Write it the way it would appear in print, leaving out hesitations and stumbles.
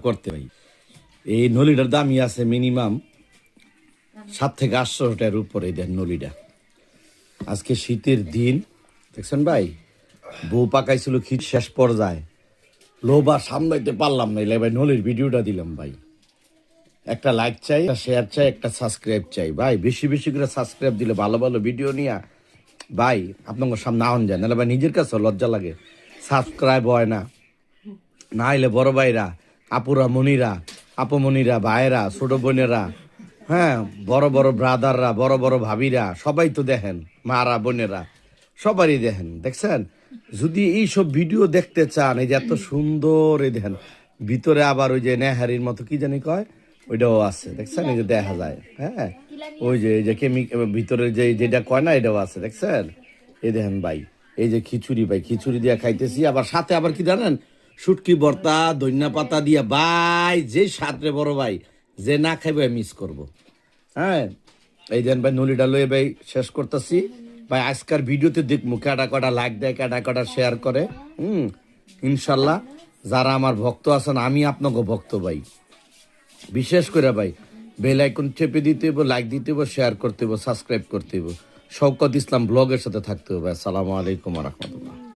করতে ভাই। এই নলিটার দামই আছে মিনিমাম 7 থেকে 800 টাকার উপরে। দেন নলিটা আজকে শীতের দিন দেখছেন ভাই, বউ পাকাইছিল খিট শেষ পর্যায়ে, লোভ আর সামলাইতে পারলাম না, ভাই নলির ভিডিওটা দিলাম ভাই। একটা লাইক চাই, একটা শেয়ার চাই, একটা সাবস্ক্রাইব চাই ভাই। বেশি বেশি করে সাবস্ক্রাইব দিলে ভালো ভালো ভিডিও নিয়ে ভাই আপনার সামনে আহন যায়, নাহলে ভাই নিজের কাছে লজ্জা লাগে। সাবস্ক্রাইব হয় না, না হলে বড় ভাইরা, আপুরা, মনিরা, আপমনিরা, ভাইয়েরা, ছোট বোনেরা, হ্যাঁ বড় বড় ব্রাদাররা, বড় বড় ভাবিরা, সবাই তো দেখেন, মারা বোনেরা সবারই দেখেন। দেখছেন, যদি এইসব ভিডিও দেখতে চান, এই যে এত সুন্দর, এই দেখেন ভিতরে আবার ওই যে নেহারির মতো কি জানি কয়, ওইটাও আছে দেখছেন, এই যে দেখা যায়। হ্যাঁ ওই যে এই যে ভিতরে যে যেটা কয় না, এটাও আছে দেখছেন। এই দেখেন ভাই, এই যে খিচুড়ি ভাই, খিচুড়ি দিয়া খাইতেছি, আবার সাথে আবার কি জানেন, শুটকি ভর্তা, ধনিয়া পাতা দিয়া ভাই, যে সাথে বড় ভাই, যে না খাইবে মিস করব। হ্যাঁ এই দেন ভাই, নলিটা লয়ে ভাই শেষ করতেছি ভাই। আজকের ভিডিওতে দেখবো কাটা কাটা লাইক দেয়, কাটা কাটা শেয়ার করে। ইনশাল্লাহ যারা আমার ভক্ত আছেন, আমি আপনাকে ভক্ত ভাই, বিশেষ করে ভাই বেল আইকন চেপে দিতে হইব, লাইক দিতে হইব, শেয়ার করতে হইব, সাবস্ক্রাইব করতে হইব। শওকত ইসলাম ব্লগের সাথে থাকতে হবে। আসসালামু আলাইকুম ওয়া রাহমাতুল্লাহ।